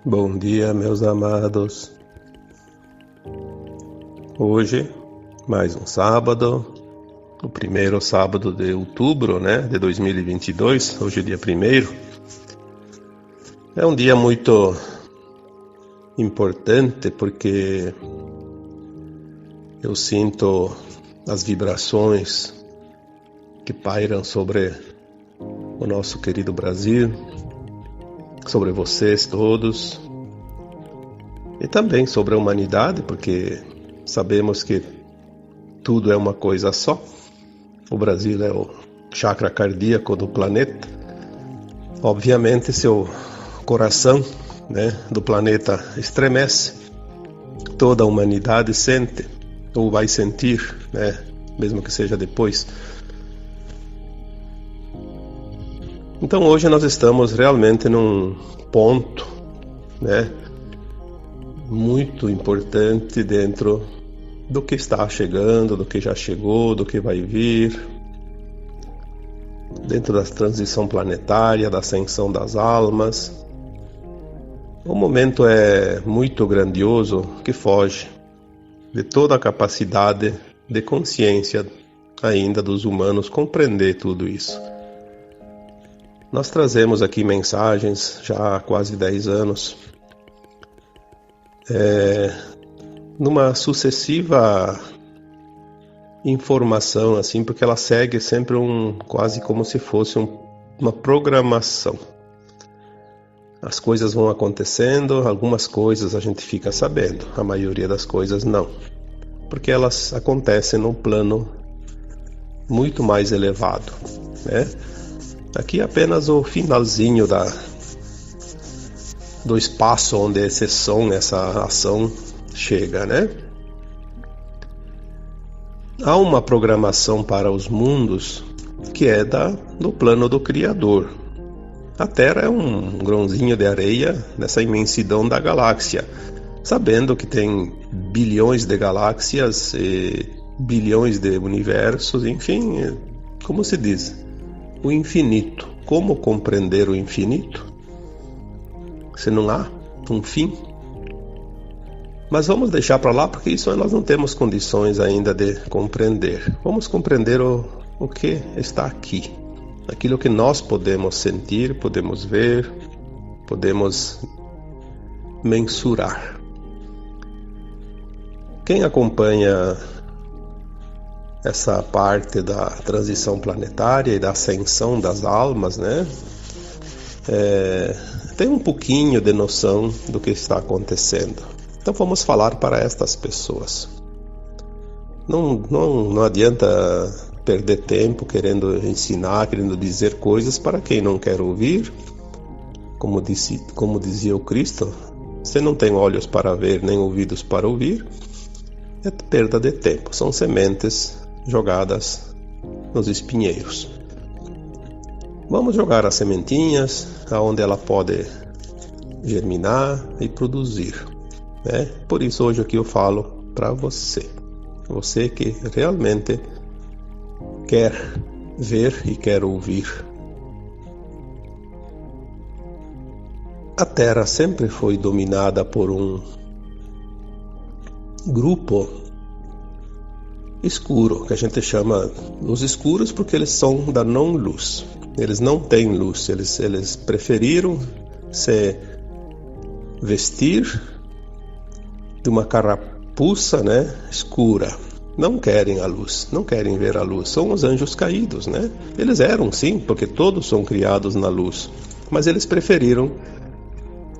Bom dia, meus amados. Hoje, mais um sábado, o primeiro sábado de outubro, de 2022, hoje é dia 1º. É um dia muito importante porque eu sinto as vibrações que pairam sobre o nosso querido Brasil, sobre vocês todos e também sobre a humanidade, porque sabemos que tudo é uma coisa só. O Brasil é o chakra cardíaco do planeta. Obviamente, seu coração, do planeta estremece, toda a humanidade sente ou vai sentir, mesmo que seja depois. Então hoje nós estamos realmente num ponto, muito importante dentro do que está chegando, do que já chegou, do que vai vir, dentro da transição planetária, da ascensão das almas. O momento é muito grandioso que foge de toda a capacidade de consciência ainda dos humanos compreender tudo isso. Nós trazemos aqui mensagens já há quase 10 anos, numa sucessiva informação, assim, porque ela segue sempre quase como se fosse uma programação. As coisas vão acontecendo, algumas coisas a gente fica sabendo, a maioria das coisas não, porque elas acontecem num plano muito mais elevado, Aqui é apenas o finalzinho do espaço onde esse som, essa ação chega, Há uma programação para os mundos que é do plano do Criador. A Terra é um grãozinho de areia nessa imensidão da galáxia, sabendo que tem bilhões de galáxias e bilhões de universos, enfim, como se diz? O infinito. Como compreender o infinito se não há um fim? Mas vamos deixar para lá, porque isso nós não temos condições ainda de compreender. Vamos compreender o que está aqui, aquilo que nós podemos sentir, podemos ver, podemos mensurar. Quem acompanha essa parte da transição planetária e da ascensão das almas, tem um pouquinho de noção do que está acontecendo. Então vamos falar para estas pessoas. Não adianta perder tempo querendo ensinar, querendo dizer coisas para quem não quer ouvir. Como dizia o Cristo, se não tem olhos para ver nem ouvidos para ouvir, é perda de tempo. São sementes jogadas nos espinheiros. Vamos jogar as sementinhas aonde ela pode germinar e produzir, Por isso hoje aqui eu falo para você que realmente quer ver e quer ouvir. A Terra sempre foi dominada por um grupo escuro, que a gente chama os escuros porque eles são da não-luz. Eles não têm luz, eles preferiram se vestir de uma carapuça, escura. Não querem a luz, não querem ver a luz. São os anjos caídos, Eles eram sim, porque todos são criados na luz. Mas eles preferiram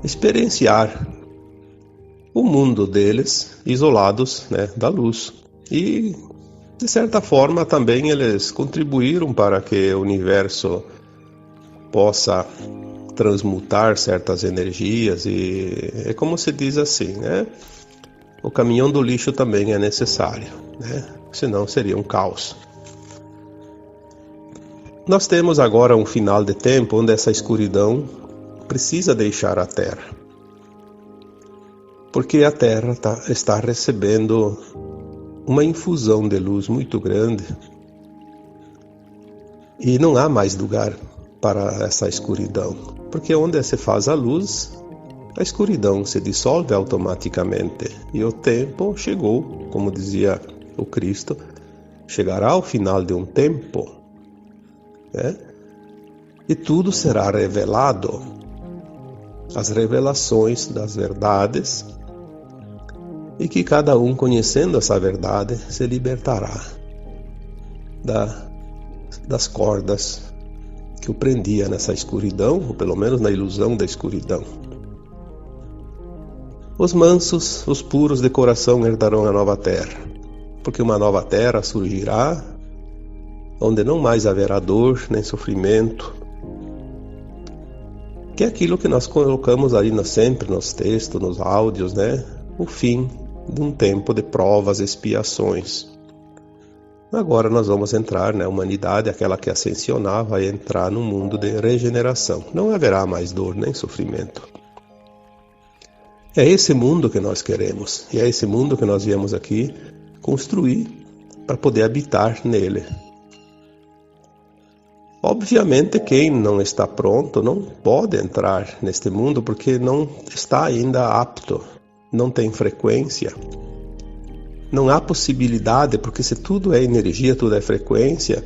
experienciar o mundo deles isolados, da luz. E de certa forma também eles contribuíram para que o universo possa transmutar certas energias, e é como se diz assim, o caminhão do lixo também é necessário, senão seria um caos. Nós temos agora um final de tempo onde essa escuridão precisa deixar a Terra, porque a Terra está recebendo uma infusão de luz muito grande e não há mais lugar para essa escuridão, porque onde se faz a luz a escuridão se dissolve automaticamente e o tempo chegou, como dizia o Cristo, chegará ao final de um tempo, né? E tudo será revelado, as revelações das verdades, e que cada um, conhecendo essa verdade, se libertará das cordas que o prendia nessa escuridão, ou pelo menos na ilusão da escuridão. Os mansos, os puros de coração herdarão a nova terra, porque uma nova terra surgirá, onde não mais haverá dor nem sofrimento, que é aquilo que nós colocamos ali sempre nos textos, nos áudios, né? O fim de um tempo de provas e expiações. Agora nós vamos entrar, né? A humanidade, aquela que ascensionar, vai entrar num mundo de regeneração. Não haverá mais dor nem sofrimento. É esse mundo que nós queremos, e é esse mundo que nós viemos aqui construir para poder habitar nele. Obviamente, quem não está pronto não pode entrar neste mundo porque não está ainda apto, não tem frequência. Não há possibilidade, porque se tudo é energia, tudo é frequência,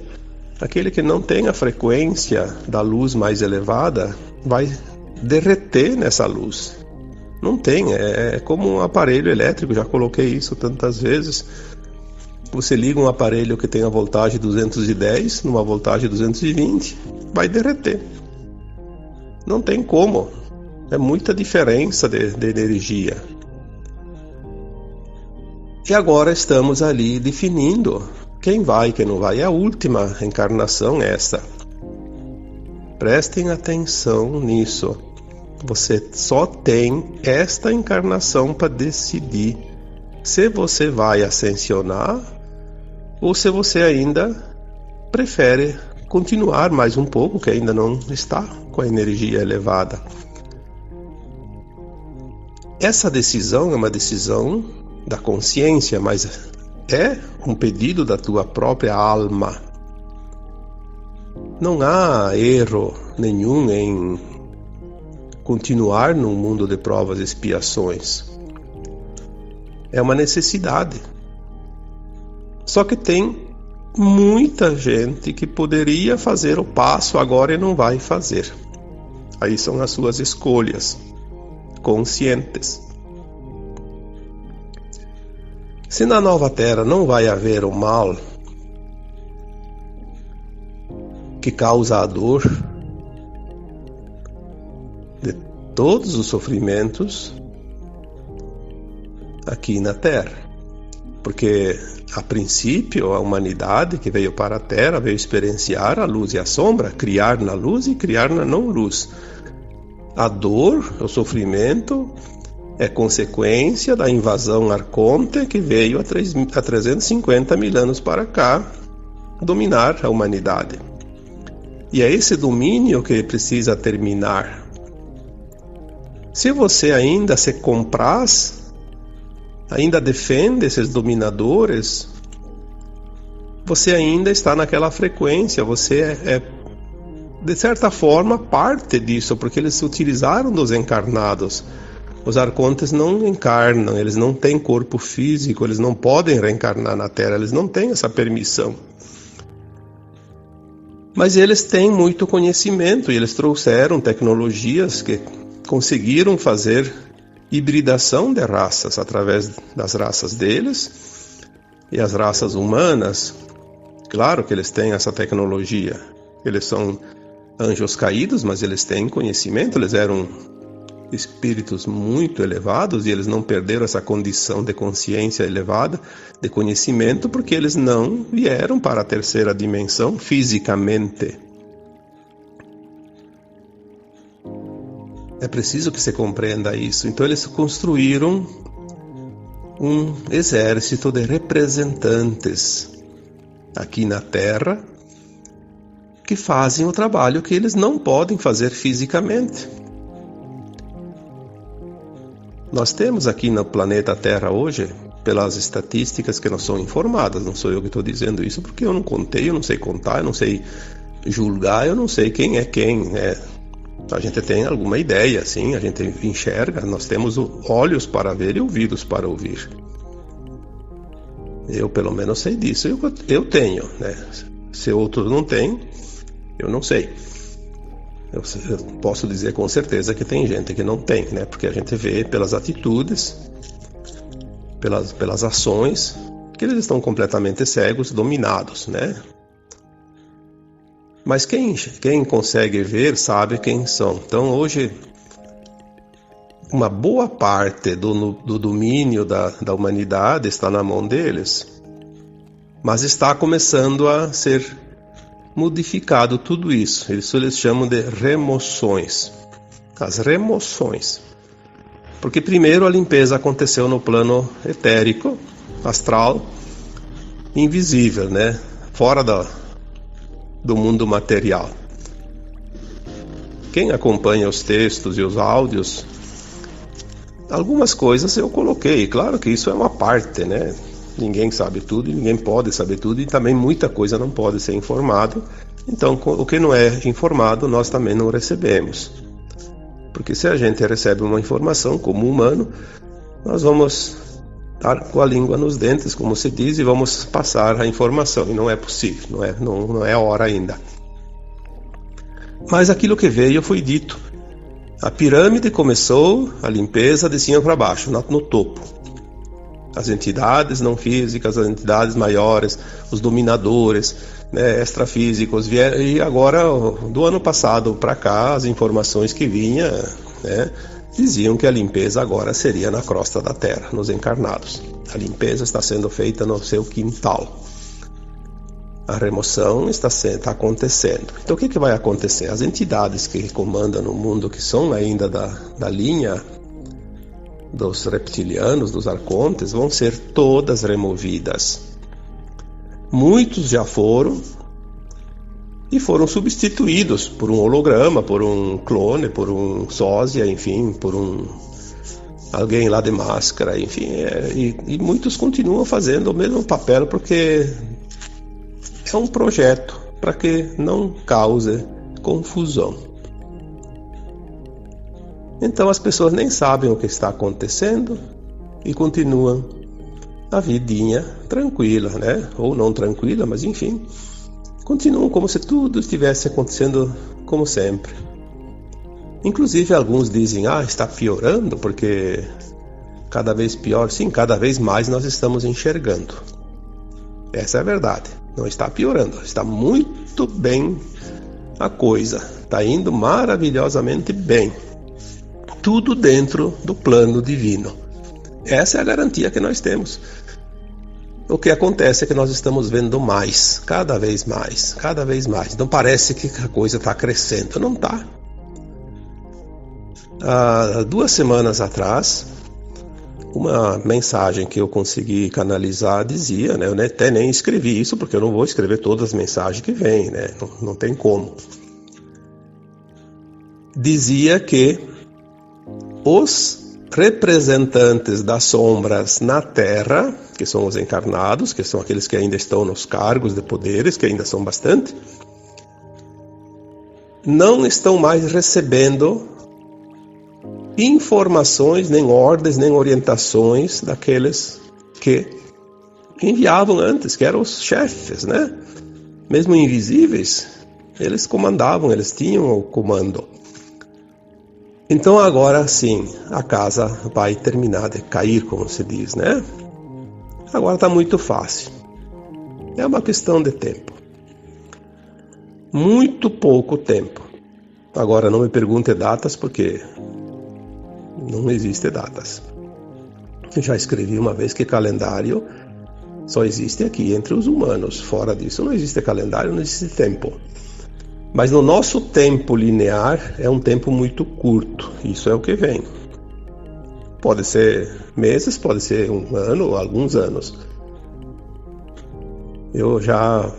aquele que não tem a frequência da luz mais elevada vai derreter nessa luz. Não tem, é como um aparelho elétrico, já coloquei isso tantas vezes. Você liga um aparelho que tem a voltagem 210 numa voltagem 220, vai derreter. Não tem como, é muita diferença de energia. E agora estamos ali definindo quem vai e quem não vai. É a última encarnação essa. Prestem atenção nisso. Você só tem esta encarnação para decidir se você vai ascensionar ou se você ainda prefere continuar mais um pouco, que ainda não está com a energia elevada. Essa decisão é uma decisão da consciência, mas é um pedido da tua própria alma. Não há erro nenhum em continuar num mundo de provas e expiações. É uma necessidade. Só que tem muita gente que poderia fazer o passo agora e não vai fazer. Aí são as suas escolhas conscientes. Se na nova terra não vai haver o mal que causa a dor de todos os sofrimentos aqui na terra, porque a princípio a humanidade que veio para a terra veio experienciar a luz e a sombra, criar na luz e criar na não luz. A dor, o sofrimento é consequência da invasão arconte que veio há 350 mil anos para cá dominar a humanidade. E é esse domínio que precisa terminar. Se você ainda se compraz, ainda defende esses dominadores, você ainda está naquela frequência, você é de certa forma parte disso, porque eles se utilizaram dos encarnados. Os arcontes não encarnam, eles não têm corpo físico, eles não podem reencarnar na Terra, eles não têm essa permissão. Mas eles têm muito conhecimento e eles trouxeram tecnologias que conseguiram fazer hibridação de raças através das raças deles e as raças humanas. Claro que eles têm essa tecnologia, eles são anjos caídos, mas eles têm conhecimento, eles eram espíritos muito elevados e eles não perderam essa condição de consciência elevada, de conhecimento, porque eles não vieram para a terceira dimensão fisicamente. É preciso que se compreenda isso. Então eles construíram um exército de representantes aqui na Terra que fazem o trabalho que eles não podem fazer fisicamente. Nós temos aqui no planeta Terra hoje, pelas estatísticas que não são informadas, não sou eu que estou dizendo isso, porque eu não contei, eu não sei contar, eu não sei julgar, eu não sei quem é quem. A gente tem alguma ideia, sim, a gente enxerga, nós temos olhos para ver e ouvidos para ouvir. Eu, pelo menos, sei disso. Eu tenho, né? Se outros não têm, eu não sei. Eu posso dizer com certeza que tem gente que não tem, né? Porque a gente vê pelas atitudes, pelas ações, que eles estão completamente cegos, dominados, né? Mas quem consegue ver sabe quem são. Então hoje, uma boa parte do domínio da humanidade está na mão deles. Mas está começando a ser modificado tudo isso. Isso eles chamam de remoções. As remoções. Porque primeiro a limpeza aconteceu no plano etérico, astral, invisível, né? Fora do mundo material. Quem acompanha os textos e os áudios, algumas coisas eu coloquei. Claro que isso é uma parte, né? Ninguém sabe tudo e ninguém pode saber tudo, e também muita coisa não pode ser informado. Então, o que não é informado, nós também não recebemos. Porque se a gente recebe uma informação como humano, nós vamos estar com a língua nos dentes, como se diz, e vamos passar a informação. E não é possível, não é a hora ainda. Mas aquilo que veio foi dito. A pirâmide começou a limpeza de cima para baixo, no topo. As entidades não físicas, as entidades maiores, os dominadores, né, extrafísicos, vieram, e agora, do ano passado para cá, as informações que vinham, né, diziam que a limpeza agora seria na crosta da Terra, nos encarnados. A limpeza está sendo feita no seu quintal. A remoção está acontecendo. Então o que vai acontecer? As entidades que comandam no mundo, que são ainda da linha dos reptilianos, dos arcontes, vão ser todas removidas. Muitos já foram e foram substituídos por um holograma, por um clone, por um sósia, enfim, por alguém lá de máscara, enfim, e muitos continuam fazendo o mesmo papel porque é um projeto para que não cause confusão. Então as pessoas nem sabem o que está acontecendo e continuam a vidinha tranquila, né? Ou não tranquila, mas enfim, continuam como se tudo estivesse acontecendo como sempre. Inclusive alguns dizem, está piorando porque cada vez pior. Sim, cada vez mais nós estamos enxergando. Essa é a verdade. Não está piorando, está muito bem a coisa. Está indo maravilhosamente bem. Tudo dentro do plano divino. Essa é a garantia que nós temos. O que acontece é que nós estamos vendo mais, cada vez mais, cada vez mais. Não parece que a coisa está crescendo, não está. Há 2 semanas atrás, uma mensagem que eu consegui canalizar dizia, né, eu até nem escrevi isso, porque eu não vou escrever todas as mensagens que vêm, né, não tem como. Dizia que os representantes das sombras na Terra, que são os encarnados, que são aqueles que ainda estão nos cargos de poderes, que ainda são bastante, não estão mais recebendo informações, nem ordens, nem orientações daqueles que enviavam antes, que eram os chefes, né? Mesmo invisíveis, eles comandavam, eles tinham o comando. Então agora sim, a casa vai terminar de cair, como se diz, né? Agora está muito fácil. É uma questão de tempo. Muito pouco tempo. Agora não me pergunte datas, porque não existe datas. Eu já escrevi uma vez que calendário só existe aqui entre os humanos. Fora disso não existe calendário, não existe tempo. Mas no nosso tempo linear é um tempo muito curto. Isso é o que vem. Pode ser meses, pode ser um ano ou alguns anos. Eu já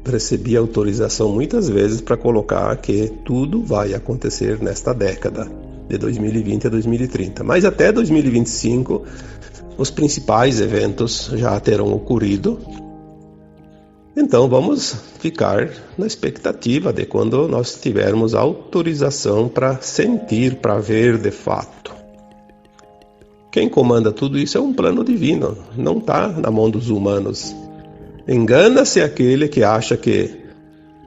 recebi autorização muitas vezes para colocar que tudo vai acontecer nesta década, de 2020 a 2030. Mas até 2025, os principais eventos já terão ocorrido. Então vamos ficar na expectativa de quando nós tivermos autorização para sentir, para ver de fato. Quem comanda tudo isso é um plano divino, não está na mão dos humanos. Engana-se aquele que acha que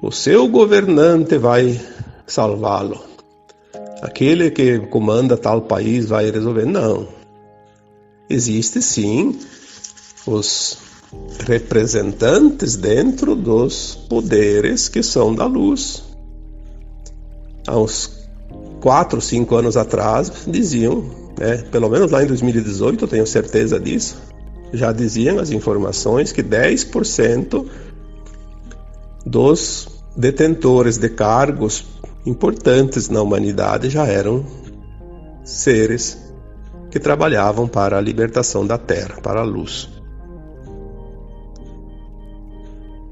o seu governante vai salvá-lo. Aquele que comanda tal país vai resolver. Não. Existe sim os representantes dentro dos poderes que são da luz. Há uns 4, 5 anos atrás diziam, pelo menos lá em 2018, eu tenho certeza disso, já diziam as informações que 10% dos detentores de cargos importantes na humanidade já eram seres que trabalhavam para a libertação da Terra, para a luz.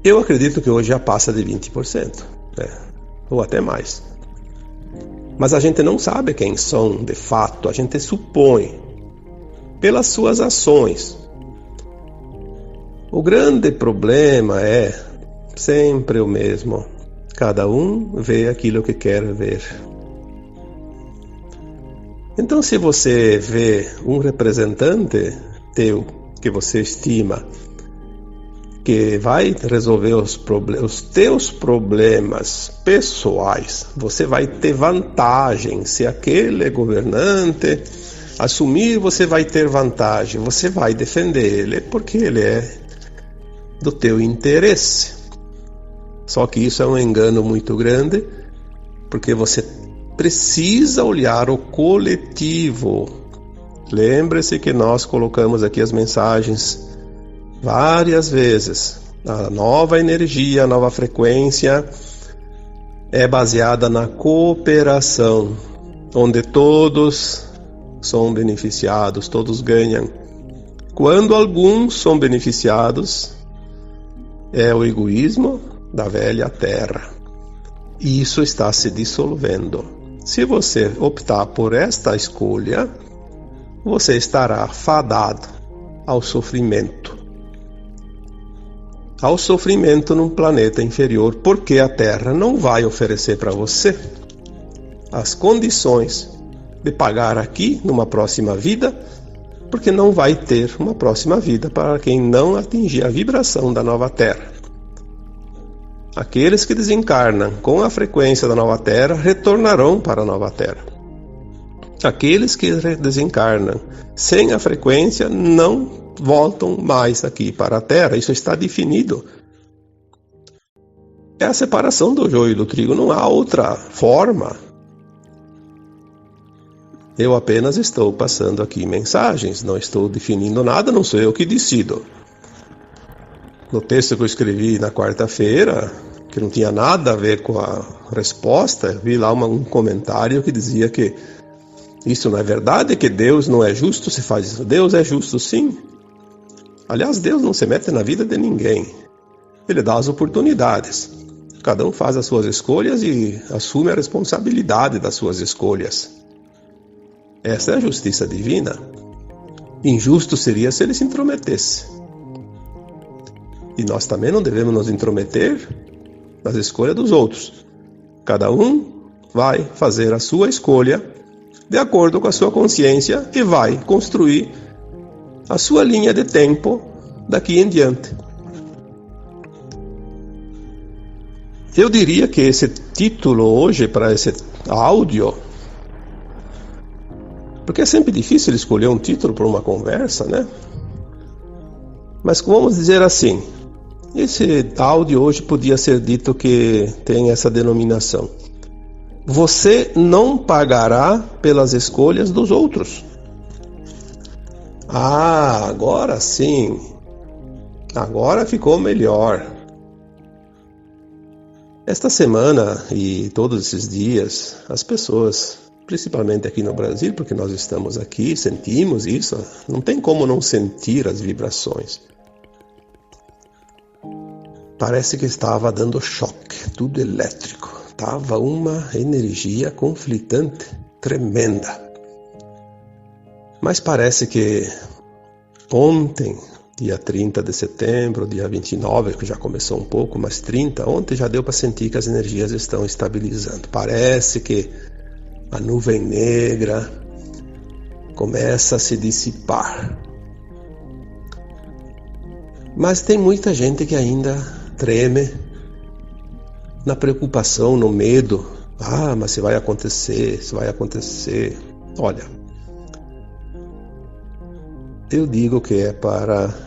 Eu acredito que hoje já passa de 20%, ou até mais. Mas a gente não sabe quem são de fato, a gente supõe pelas suas ações. O grande problema é sempre o mesmo. Cada um vê aquilo que quer ver. Então, se você vê um representante teu que você estima que vai resolver os teus problemas pessoais, você vai ter vantagem. Se aquele governante assumir, você vai ter vantagem. Você vai defender ele porque ele é do teu interesse. Só que isso é um engano muito grande, porque você precisa olhar o coletivo. Lembre-se que nós colocamos aqui as mensagens várias vezes. A nova energia, a nova frequência é baseada na cooperação, onde todos são beneficiados, todos ganham. Quando alguns são beneficiados, é o egoísmo da velha terra. E isso está se dissolvendo. Se você optar por esta escolha, você estará fadado ao sofrimento. Ao sofrimento num planeta inferior, porque a Terra não vai oferecer para você as condições de pagar aqui numa próxima vida, porque não vai ter uma próxima vida para quem não atingir a vibração da nova Terra. Aqueles que desencarnam com a frequência da nova Terra retornarão para a nova Terra. Aqueles que desencarnam sem a frequência não voltam mais aqui para a Terra. Isso está definido. É a separação do joio e do trigo, não há outra forma. Eu apenas estou passando aqui mensagens, não estou definindo nada, não sou eu que decido. No texto que eu escrevi na quarta-feira, que não tinha nada a ver com a resposta, vi lá um comentário que dizia que isso não é verdade, que Deus não é justo se faz isso. Deus é justo sim. Aliás, Deus não se mete na vida de ninguém. Ele dá as oportunidades. Cada um faz as suas escolhas e assume a responsabilidade das suas escolhas. Essa é a justiça divina. Injusto seria se ele se intrometesse. E nós também não devemos nos intrometer nas escolhas dos outros. Cada um vai fazer a sua escolha de acordo com a sua consciência e vai construir a sua linha de tempo daqui em diante. Eu diria que esse título hoje para esse áudio, porque é sempre difícil escolher um título para uma conversa, né? Mas vamos dizer assim, esse áudio hoje podia ser dito que tem essa denominação: você não pagará pelas escolhas dos outros. Ah, agora sim. Agora ficou melhor. Esta semana e todos esses dias, as pessoas, principalmente aqui no Brasil, porque nós estamos aqui, sentimos isso, não tem como não sentir as vibrações. Parece que estava dando choque, tudo elétrico. Estava uma energia conflitante, tremenda. Mas parece que ontem dia 30 de setembro, dia 29, que já começou um pouco, mas 30, ontem já deu para sentir que as energias estão estabilizando. Parece que a nuvem negra começa a se dissipar. Mas tem muita gente que ainda treme na preocupação, no medo. Ah, mas se vai acontecer, se vai acontecer. Olha, eu digo que é para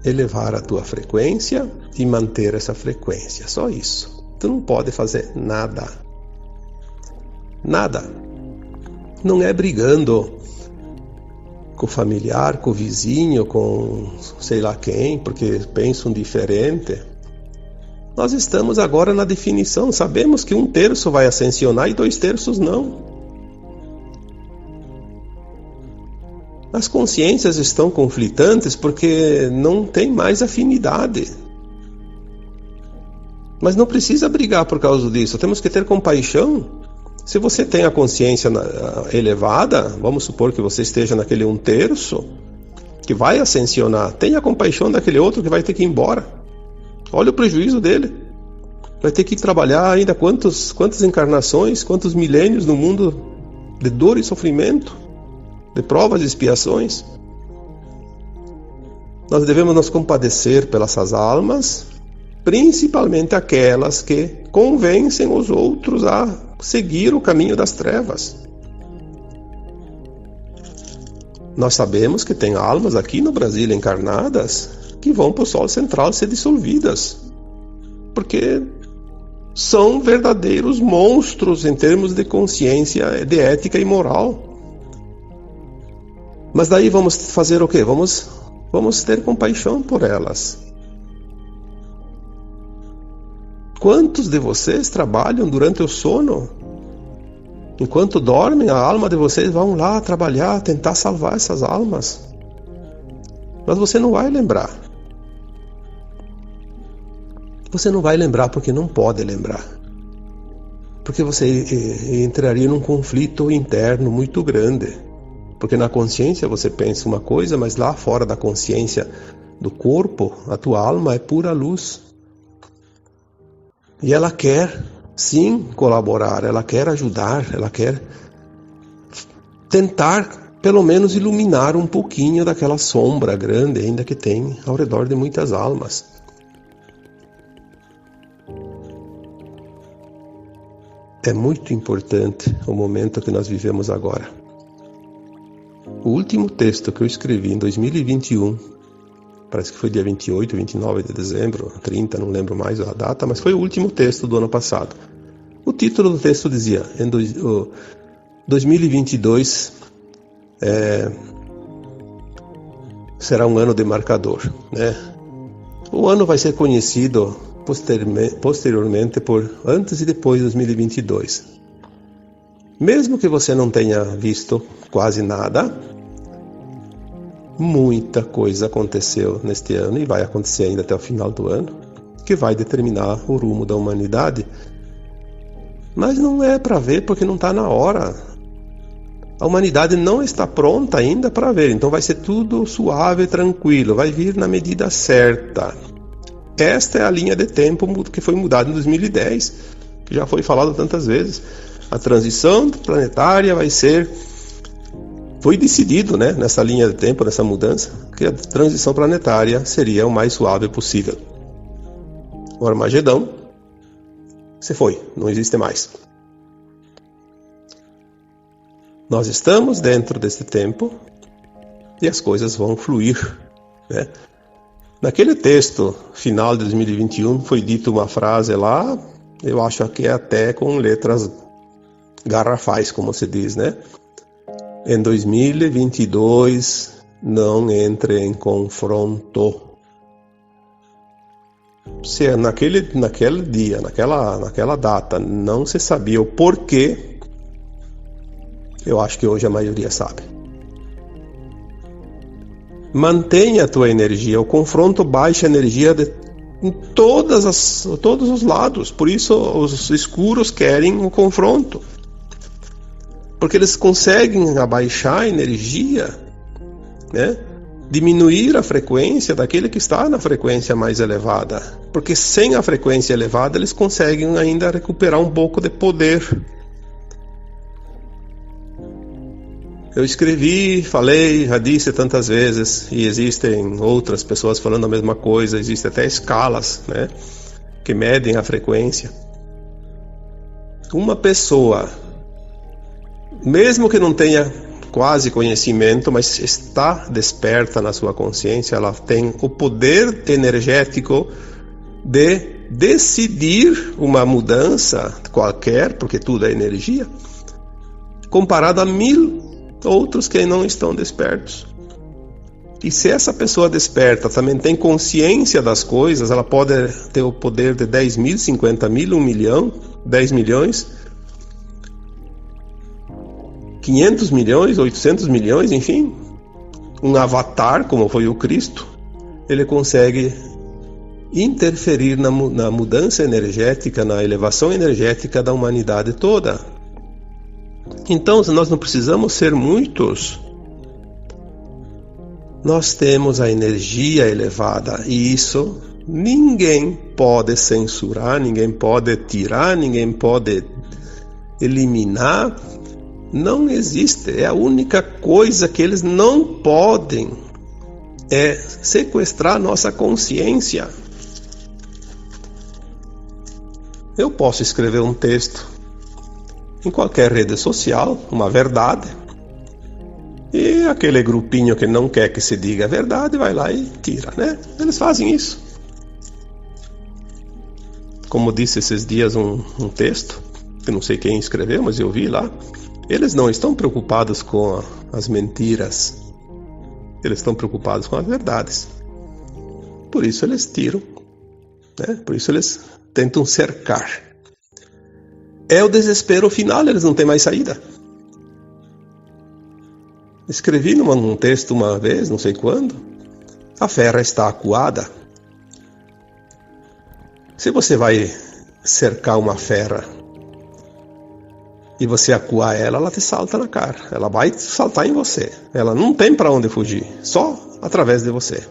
elevar a tua frequência e manter essa frequência, só isso. Tu não pode fazer nada. Nada. Não é brigando com o familiar, com o vizinho, com sei lá quem, porque pensam diferente. Nós estamos agora na definição, sabemos que 1/3 vai ascensionar e 2/3 não. As consciências estão conflitantes porque não tem mais afinidade. Mas não precisa brigar por causa disso, temos que ter compaixão. Se você tem a consciência elevada, vamos supor que você esteja naquele 1/3 que vai ascensionar, tenha compaixão daquele outro que vai ter que ir embora. Olha o prejuízo dele. Vai ter que trabalhar ainda quantas encarnações, quantos milênios no mundo de dor e sofrimento, de provas e expiações. Nós devemos nos compadecer pelas almas, principalmente aquelas que convencem os outros a seguir o caminho das trevas. Nós sabemos que tem almas aqui no Brasil encarnadas que vão para o Sol Central ser dissolvidas, porque são verdadeiros monstros em termos de consciência, de ética e moral. Mas daí vamos fazer o quê? Vamos ter compaixão por elas. Quantos de vocês trabalham durante o sono? Enquanto dormem, a alma de vocês vão lá trabalhar, tentar salvar essas almas. Mas você não vai lembrar. Você não vai lembrar porque não pode lembrar. Porque você entraria num conflito interno muito grande. Porque na consciência você pensa uma coisa, mas lá fora da consciência do corpo, a tua alma é pura luz. E ela quer, sim, colaborar, ela quer ajudar, ela quer tentar, pelo menos, iluminar um pouquinho daquela sombra grande ainda que tem ao redor de muitas almas. É muito importante o momento que nós vivemos agora. O último texto que eu escrevi em 2021, parece que foi dia 28, 29 de dezembro, 30, não lembro mais a data, mas foi o último texto do ano passado. O título do texto dizia, 2022 será um ano demarcador, né? O ano vai ser conhecido posteriormente por antes e depois de 2022. Mesmo que você não tenha visto quase nada, muita coisa aconteceu neste ano e vai acontecer ainda até o final do ano, que vai determinar o rumo da humanidade. Mas não é para ver porque não está na hora. A humanidade não está pronta ainda para ver, então vai ser tudo suave e tranquilo, vai vir na medida certa. Esta é a linha de tempo que foi mudada em 2010, que já foi falado tantas vezes. A transição planetária foi decidido, né, nessa linha de tempo, nessa mudança, que a transição planetária seria o mais suave possível. O Armagedão se foi, não existe mais. Nós estamos dentro desse tempo e as coisas vão fluir, né? Naquele texto final de 2021 foi dito uma frase lá, eu acho que é até com letras garrafais, como se diz, né? Em 2022 não entre em confronto. Se naquele dia, naquela data, não se sabia o porquê, eu acho que hoje a maioria sabe. Mantenha a tua energia. O confronto baixa a energia em todos os lados. Por isso os escuros querem o confronto. Porque eles conseguem abaixar a energia, né, diminuir a frequência daquele que está na frequência mais elevada. Porque sem a frequência elevada eles conseguem ainda recuperar um pouco de poder. Eu escrevi, falei, já disse tantas vezes, e existem outras pessoas falando a mesma coisa, existem até escalas, né, que medem a frequência. Uma pessoa, mesmo que não tenha quase conhecimento, mas está desperta na sua consciência, ela tem o poder energético de decidir uma mudança qualquer, porque tudo é energia, comparado a 1000 outros que não estão despertos. E se essa pessoa desperta também tem consciência das coisas, ela pode ter o poder de 10 mil, 50 mil, 1 milhão, 10 milhões, 500 milhões, 800 milhões, enfim, um avatar como foi o Cristo, ele consegue interferir na mudança energética, na elevação energética da humanidade toda. Então, nós não precisamos ser muitos. Nós temos a energia elevada e isso ninguém pode censurar, ninguém pode tirar, ninguém pode eliminar. Não existe. É a única coisa que eles não podem é sequestrar nossa consciência. Eu posso escrever um texto em qualquer rede social, uma verdade, e aquele grupinho que não quer que se diga a verdade vai lá e tira, né? Eles fazem isso. Como disse esses dias um texto, que não sei quem escreveu, mas eu vi lá, eles não estão preocupados com as mentiras, eles estão preocupados com as verdades. Por isso eles tiram, né? Por isso eles tentam cercar. É o desespero final, eles não têm mais saída. Escrevi num texto uma vez, não sei quando, a ferra está acuada. Se você vai cercar uma ferra e você acuar ela, ela te salta na cara. Ela vai saltar em você. Ela não tem para onde fugir, só através de você.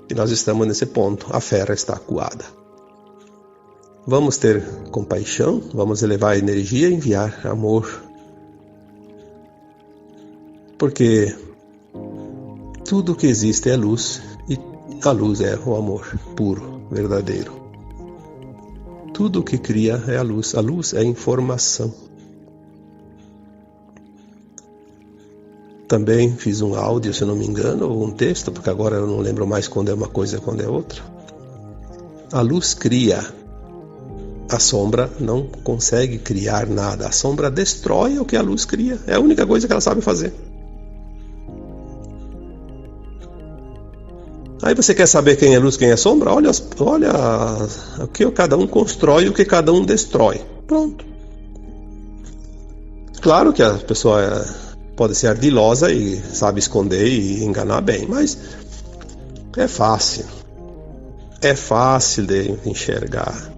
E nós estamos nesse ponto, a ferra está acuada. Vamos ter compaixão, vamos elevar a energia e enviar amor. Porque tudo que existe é luz e a luz é o amor puro, verdadeiro. Tudo que cria é a luz é informação. Também fiz um áudio, se não me engano, ou um texto, porque agora eu não lembro mais quando é uma coisa e quando é outra. A luz cria. A sombra não consegue criar nada. A sombra destrói o que a luz cria. É a única coisa que ela sabe fazer. Aí você quer saber quem é luz, quem é sombra? Olha o que cada um constrói e o que cada um destrói. Pronto. Claro que a pessoa pode ser ardilosa e sabe esconder e enganar bem, mas é fácil. É fácil de enxergar.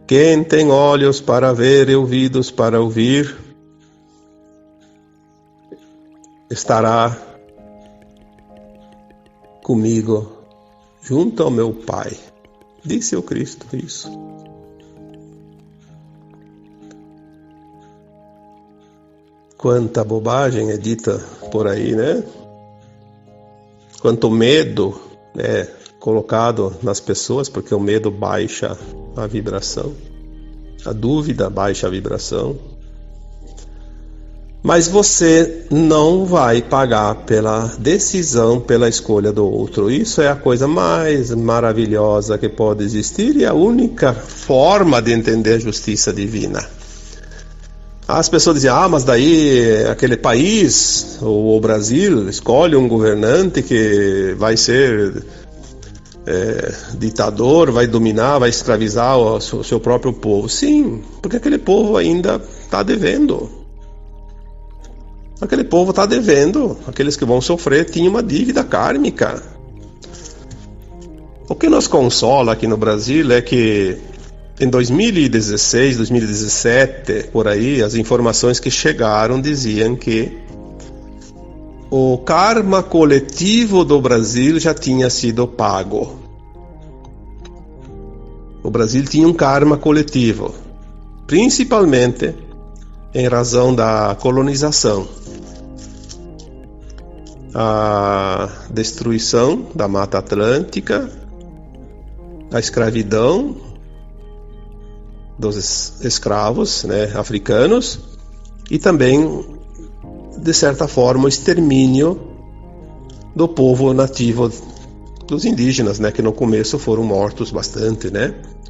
Quem tem olhos para ver e ouvidos para ouvir, estará comigo junto ao meu Pai. Disse o Cristo isso. Quanta bobagem é dita por aí, né? Quanto medo é colocado nas pessoas, porque o medo baixa a vibração, a dúvida baixa a vibração. Mas você não vai pagar pela decisão, pela escolha do outro. Isso é a coisa mais maravilhosa que pode existir e a única forma de entender a justiça divina. As pessoas dizem, mas daí aquele país, ou o Brasil, escolhe um governante que vai ser ditador, vai dominar, vai escravizar o seu próprio povo. Sim, porque aquele povo ainda está devendo. Aquele povo está devendo. Aqueles que vão sofrer tinham uma dívida kármica. O que nos consola aqui no Brasil é que em 2016, 2017, por aí, as informações que chegaram diziam que o karma coletivo do Brasil já tinha sido pago. O Brasil tinha um karma coletivo, principalmente em razão da colonização, a destruição da Mata Atlântica, a escravidão dos escravos, africanos, e também, de certa forma, o extermínio do povo nativo, dos indígenas, que no começo foram mortos bastante,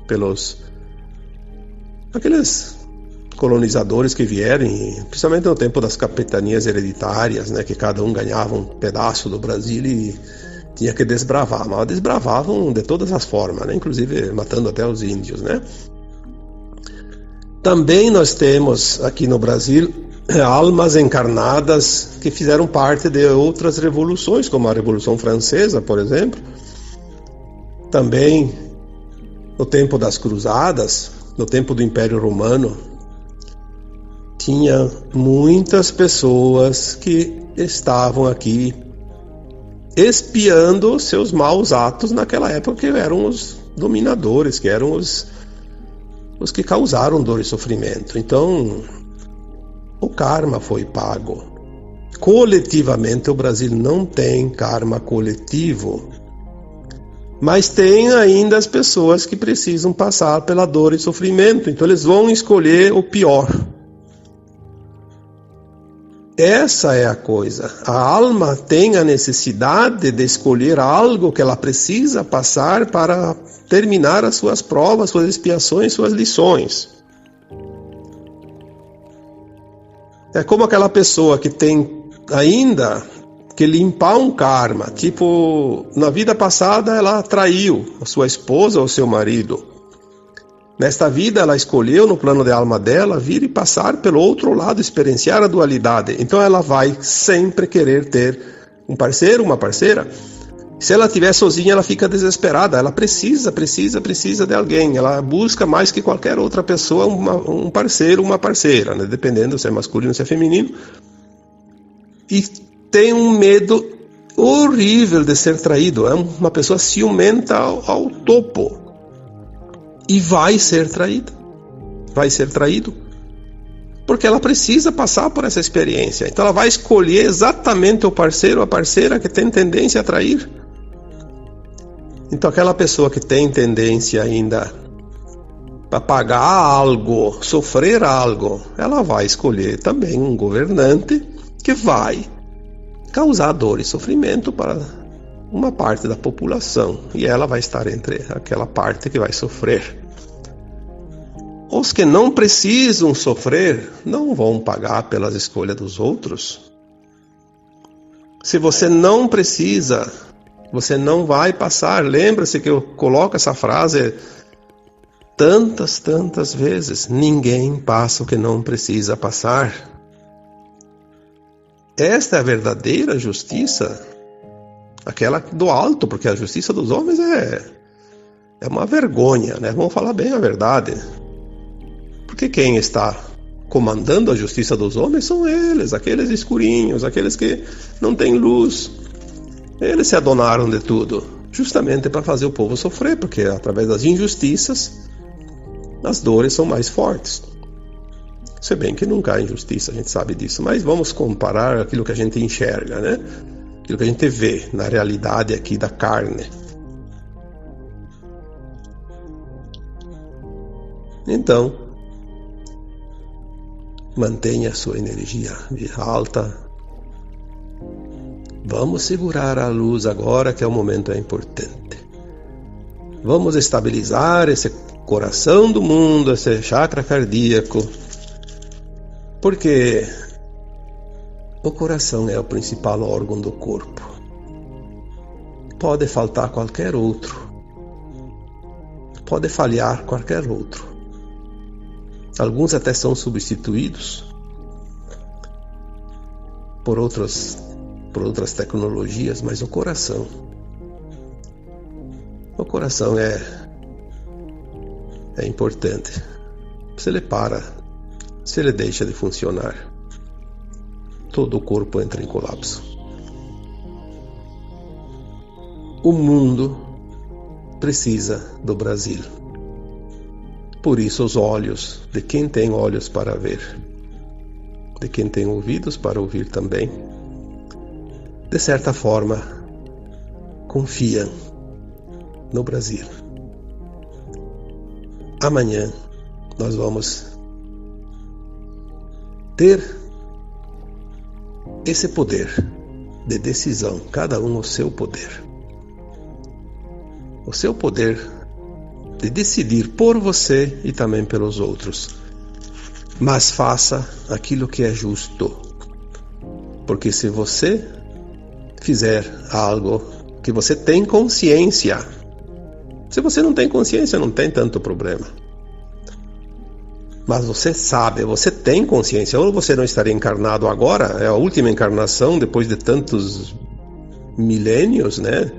pelos aqueles colonizadores que vieram, principalmente no tempo das capitanias hereditárias, que cada um ganhava um pedaço do Brasil e tinha que desbravar, mas desbravavam de todas as formas, inclusive matando até os índios, Também nós temos aqui no Brasil almas encarnadas que fizeram parte de outras revoluções, como a Revolução Francesa, por exemplo. Também no tempo das Cruzadas, no tempo do Império Romano, tinha muitas pessoas que estavam aqui espiando seus maus atos naquela época, que eram os dominadores, que eram os que causaram dor e sofrimento. Então, o karma foi pago. Coletivamente, o Brasil não tem karma coletivo, mas tem ainda as pessoas que precisam passar pela dor e sofrimento, então eles vão escolher o pior. Essa é a coisa. A alma tem a necessidade de escolher algo que ela precisa passar para terminar as suas provas, suas expiações, suas lições. É como aquela pessoa que tem ainda que limpar um karma. Tipo, na vida passada ela traiu a sua esposa ou seu marido. Nesta vida ela escolheu, no plano de alma dela, vir e passar pelo outro lado, experienciar a dualidade. Então ela vai sempre querer ter um parceiro, uma parceira. Se ela estiver sozinha, ela fica desesperada. Ela precisa de alguém. Ela busca mais que qualquer outra pessoa um parceiro, uma parceira, dependendo se é masculino ou se é feminino. E tem um medo horrível de ser traído. É uma pessoa ciumenta ao topo. E vai ser traída. Vai ser traído. Porque ela precisa passar por essa experiência. Então ela vai escolher exatamente o parceiro ou a parceira que tem tendência a trair. Então aquela pessoa que tem tendência ainda a pagar algo, sofrer algo, ela vai escolher também um governante que vai causar dor e sofrimento para uma parte da população, e ela vai estar entre aquela parte que vai sofrer. Os que não precisam sofrer não vão pagar pelas escolhas dos outros. Se você não precisa, você não vai passar. Lembra-se que eu coloco essa frase tantas vezes: ninguém passa o que não precisa passar. Esta é a verdadeira justiça, aquela do alto, porque a justiça dos homens é uma vergonha, Vamos falar bem a verdade. Porque quem está comandando a justiça dos homens são eles, aqueles escurinhos, aqueles que não têm luz. Eles se adonaram de tudo, justamente para fazer o povo sofrer, porque através das injustiças, as dores são mais fortes. Se bem que nunca há injustiça, a gente sabe disso, mas vamos comparar aquilo que a gente enxerga, Aquilo que a gente vê na realidade aqui da carne. Então, mantenha a sua energia alta. Vamos segurar a luz agora, que é o momento importante. Vamos estabilizar esse coração do mundo, esse chakra cardíaco, porque o coração é o principal órgão do corpo. Pode faltar qualquer outro. Pode falhar qualquer outro. Alguns até são substituídos por outras tecnologias, mas o coração é importante. Se ele para, se ele deixa de funcionar, todo o corpo entra em colapso. O mundo precisa do Brasil. Por isso os olhos de quem tem olhos para ver, de quem tem ouvidos para ouvir também, de certa forma, confiam no Brasil. Amanhã nós vamos ter esse poder de decisão, cada um o seu poder. O seu poder de decidir por você e também pelos outros. Mas faça aquilo que é justo. Porque se você fizer algo que você tem consciência, se você não tem consciência, não tem tanto problema. Mas você sabe, você tem consciência, ou você não estaria encarnado agora, é a última encarnação depois de tantos milênios, né?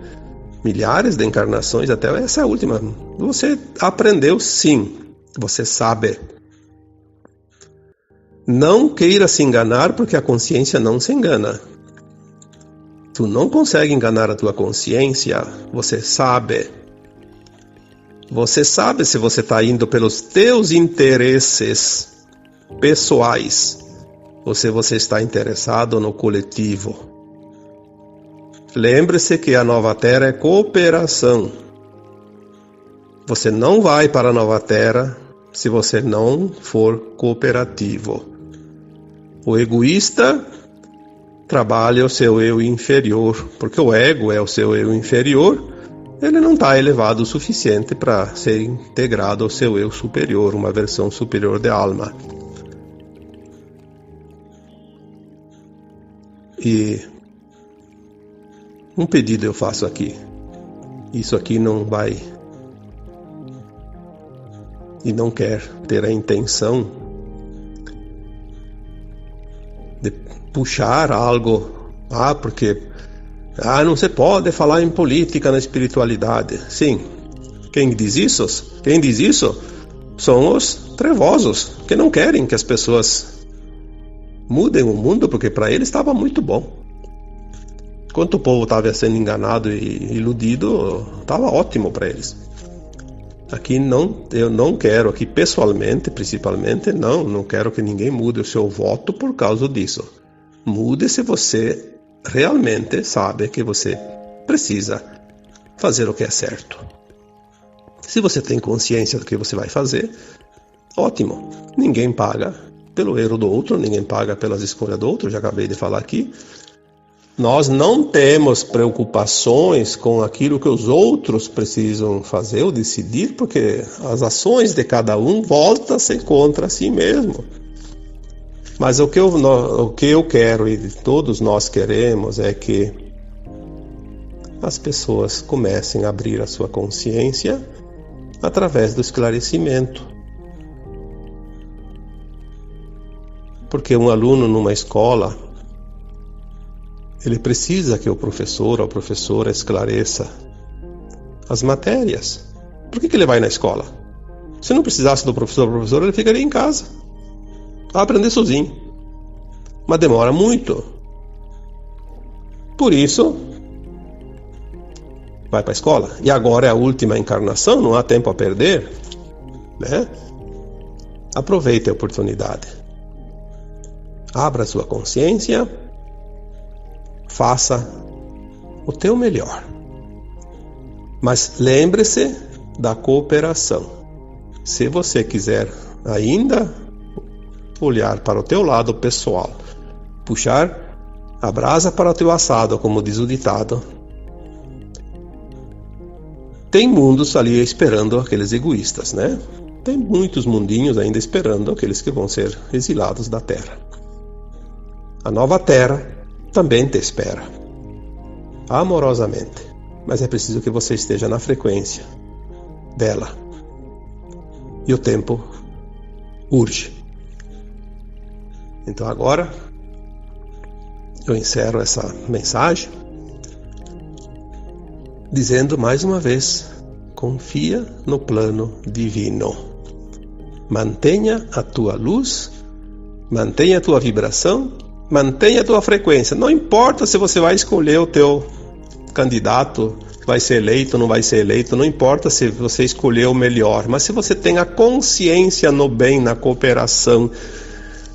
Milhares de encarnações, até essa é a última. Você aprendeu sim, você sabe. Não queira se enganar, porque a consciência não se engana. Tu não consegue enganar a tua consciência, você sabe. Você sabe se você está indo pelos teus interesses pessoais ou se você está interessado no coletivo. Lembre-se que a Nova Terra é cooperação. Você não vai para a Nova Terra se você não for cooperativo. O egoísta trabalha o seu eu inferior, porque o ego é o seu eu inferior. Ele não está elevado o suficiente para ser integrado ao seu eu superior, uma versão superior de alma. E um pedido eu faço aqui. Isso aqui não vai e não quer ter a intenção de puxar algo, porque não se pode falar em política na espiritualidade. Sim, quem diz isso? Quem diz isso são os trevosos, que não querem que as pessoas mudem o mundo, porque para eles estava muito bom. Enquanto o povo estava sendo enganado e iludido, estava ótimo para eles. Aqui eu não quero, aqui pessoalmente, principalmente, não quero que ninguém mude o seu voto por causa disso. Mude se você realmente sabe que você precisa fazer o que é certo. Se você tem consciência do que você vai fazer, ótimo. Ninguém paga pelo erro do outro, ninguém paga pelas escolhas do outro, já acabei de falar aqui. Nós não temos preocupações com aquilo que os outros precisam fazer ou decidir, porque as ações de cada um voltam-se contra si mesmo. Mas o que eu quero e todos nós queremos é que as pessoas comecem a abrir a sua consciência através do esclarecimento. Porque um aluno numa escola, ele precisa que o professor ou a professora esclareça as matérias. Por que ele vai na escola? Se não precisasse do professor ou professora, ele ficaria em casa a aprender sozinho. Mas demora muito. Por isso, vai para a escola. E agora é a última encarnação, não há tempo a perder, né? Aproveite a oportunidade. Abra sua consciência. Faça o teu melhor. Mas lembre-se da cooperação. Se você quiser ainda olhar para o teu lado pessoal, puxar a brasa para o teu assado, como diz o ditado, tem mundos ali esperando aqueles egoístas, né? Tem muitos mundinhos ainda esperando aqueles que vão ser exilados da Terra. A Nova Terra também te espera, amorosamente, mas é preciso que você esteja na frequência dela. E o tempo urge. Então agora eu encerro essa mensagem dizendo mais uma vez: confia no plano divino. Mantenha a tua luz, mantenha a tua vibração, mantenha a tua frequência. Não importa se você vai escolher o teu candidato vai ser eleito, não vai ser eleito, não importa se você escolheu o melhor, mas se você tem a consciência no bem, na cooperação,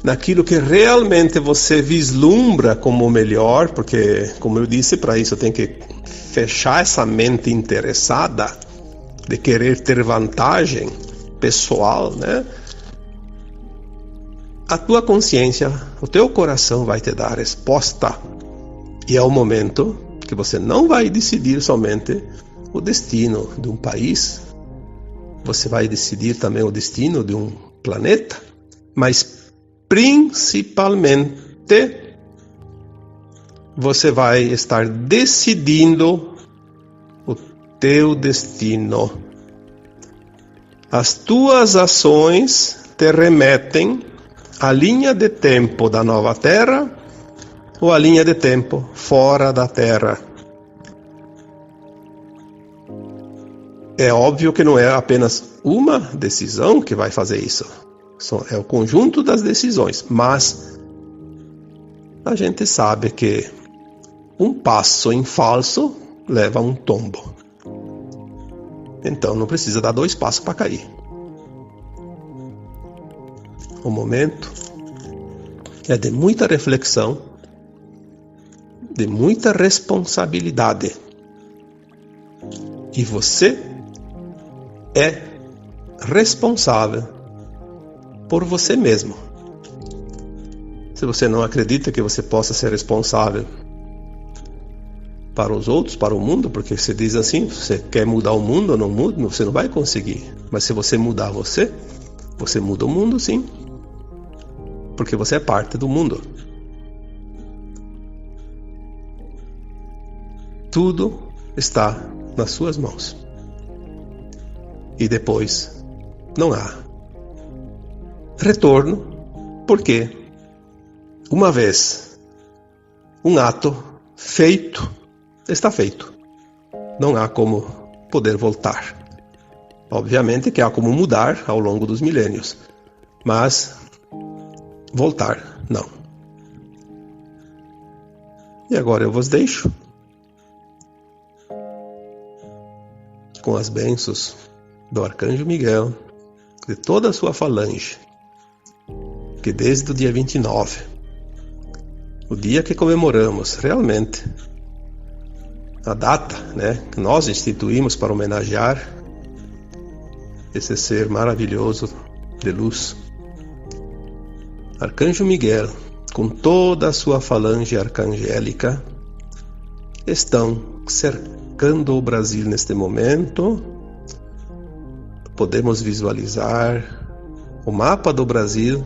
naquilo que realmente você vislumbra como o melhor, porque, como eu disse, para isso tem que fechar essa mente interessada de querer ter vantagem pessoal, né? A tua consciência, o teu coração vai te dar a resposta. E é o momento que você não vai decidir somente o destino de um país, você vai decidir também o destino de um planeta, mas principalmente você vai estar decidindo o teu destino. As tuas ações te remetem à linha de tempo da nova Terra ou à linha de tempo fora da Terra. É óbvio que não é apenas uma decisão que vai fazer isso. É o conjunto das decisões. Mas a gente sabe que um passo em falso leva a um tombo. Então não precisa dar 2 passos para cair. O momento é de muita reflexão, de muita responsabilidade. E você é responsável por você mesmo. Se você não acredita que você possa ser responsável para os outros, para o mundo, porque você diz assim, você quer mudar o mundo ou não muda, você não vai conseguir. Mas se você mudar você muda o mundo, sim. Porque você é parte do mundo. Tudo está nas suas mãos. E depois não há retorno, porque uma vez um ato feito, está feito. Não há como poder voltar. Obviamente que há como mudar ao longo dos milênios, mas voltar, não. E agora eu vos deixo com as bênçãos do Arcanjo Miguel, de toda a sua falange, que desde o dia 29, o dia que comemoramos realmente a data, né, que nós instituímos para homenagear esse ser maravilhoso de luz, Arcanjo Miguel, com toda a sua falange arcangélica, estão cercando o Brasil neste momento. Podemos visualizar o mapa do Brasil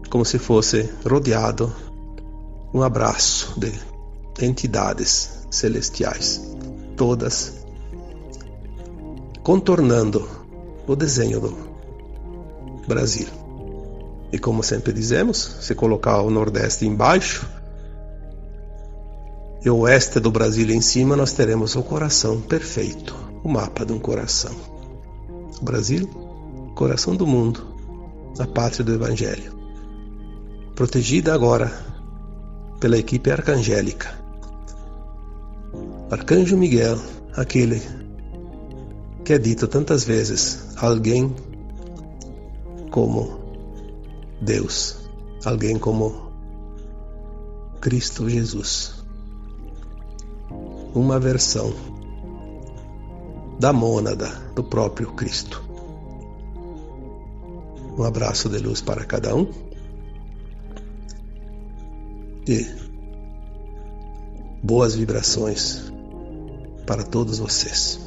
como se fosse rodeado um abraço de entidades celestiais, todas contornando o desenho do Brasil. E como sempre dizemos, se colocar o Nordeste embaixo e o Oeste do Brasil em cima, nós teremos o coração perfeito, o mapa de um coração. O Brasil, coração do mundo, a pátria do Evangelho, protegida agora pela equipe arcangélica. Arcanjo Miguel, aquele que é dito tantas vezes, alguém como Deus, alguém como Cristo Jesus, uma versão da mônada do próprio Cristo. Um abraço de luz para cada um e boas vibrações para todos vocês.